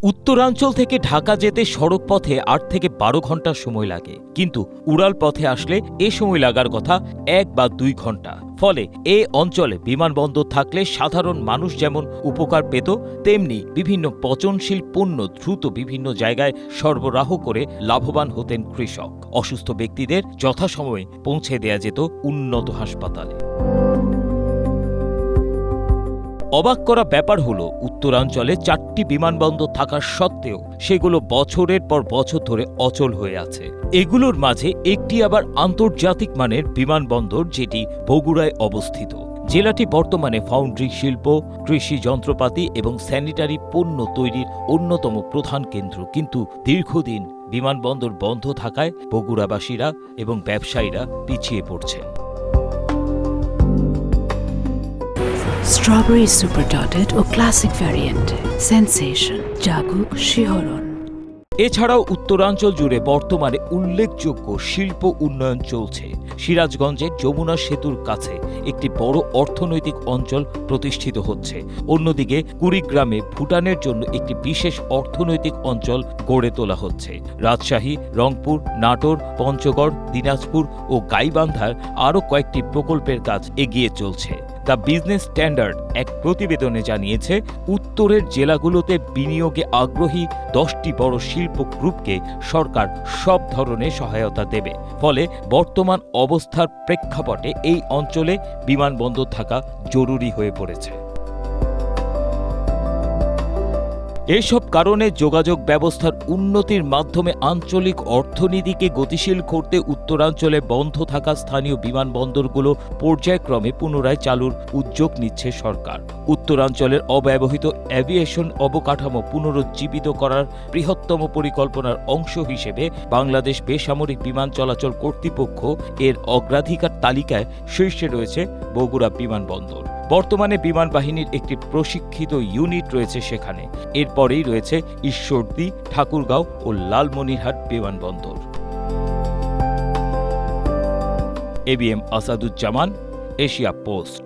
উত্তরাঞ্চল থেকে ঢাকা যেতে সড়ক পথে ৮ থেকে ১২ ঘন্টা সময় লাগে, কিন্তু উড়াল পথে আসলে এ সময় লাগার কথা ১ বা ২ ঘন্টা। ফলে এ অঞ্চলে বিমানবন্দর থাকলে সাধারণ মানুষ যেমন উপকার পেত, তেমনি বিভিন্ন পচনশীল পণ্য দ্রুত বিভিন্ন জায়গায় সরবরাহ করে লাভবান হতেন কৃষক। অসুস্থ ব্যক্তিদের যথাসময়ে পৌঁছে দেয়া যেত উন্নত হাসপাতালে। অবাক করা ব্যাপার হলো, উত্তরাঞ্চলে ৪টি বিমানবন্দর থাকা সত্ত্বেও সেগুলো বছরের পর বছর ধরে অচল হয়ে আছে। এগুলোর মাঝে একটি আবার আন্তর্জাতিক মানের বিমানবন্দর, যেটি বগুড়ায় অবস্থিত। জেলাটি বর্তমানে ফাউন্ড্রি শিল্প, কৃষি যন্ত্রপাতি এবং স্যানিটারি পণ্য তৈরির অন্যতম প্রধান কেন্দ্র। কিন্তু দীর্ঘদিন বিমানবন্দর বন্ধ থাকায় বগুড়াবাসীরা এবং ব্যবসায়ীরা পিছিয়ে পড়ছেন। স্ট্রবেরি সুপার ডটেড ও ক্লাসিক ভ্যারিয়েন্টে সেন্সেশন জাগুক শিহরণ। এছাড়াও উত্তরাঞ্চল জুড়ে বর্তমানে উল্লেখযোগ্য শিল্প উন্নয়ন চলছে। সিরাজগঞ্জের যমুনা সেতুর কাছে একটি বড় অর্থনৈতিক অঞ্চল প্রতিষ্ঠিত হচ্ছে। অন্যদিকে কুড়িগ্রামে ভুটানের জন্য একটি বিশেষ অর্থনৈতিক অঞ্চল গড়ে তোলা হচ্ছে। রাজশাহী, রংপুর, নাটোর, পঞ্চগড়, দিনাজপুর ও গাইবান্ধার আরও কয়েকটি প্রকল্পের কাজ এগিয়ে চলছে। দ্য বিজনেস স্ট্যান্ডার্ড এক প্রতিবেদনে জানিয়েছে, উত্তরের জেলাগুলোতে বিনিয়োগে আগ্রহী 10টি বড় শিল্প গ্রুপকে সরকার সব ধরনের সহায়তা দেবে। ফলে বর্তমান অবস্থার প্রেক্ষাপটে এই অঞ্চলে বিমানবন্দর থাকা জরুরি হয়ে পড়েছে। এসব কারণে যোগাযোগ ব্যবস্থার উন্নতির মাধ্যমে আঞ্চলিক অর্থনীতিকে গতিশীল করতে উত্তরাঞ্চলে বন্ধ থাকা স্থানীয় বিমানবন্দরগুলো পর্যায়ক্রমে পুনরায় চালুর উদ্যোগ নিচ্ছে সরকার। উত্তরাঞ্চলের অব্যবহৃত অ্যাভিয়েশন অবকাঠামো পুনরুজ্জীবিত করার বৃহত্তম পরিকল্পনার অংশ হিসেবে বাংলাদেশ বেসামরিক বিমান চলাচল কর্তৃপক্ষ এর অগ্রাধিকার তালিকায় শীর্ষে রয়েছে বগুড়া বিমানবন্দর। বর্তমানে বিমান বাহিনীর একটি প্রশিক্ষিত ইউনিট রয়েছে সেখানে। এরপরেই রয়েছে ঈশ্বরদী, ঠাকুরগাঁও ও লালমনিরহাট বিমানবন্দর। ABM Asaduzzaman, Asia post.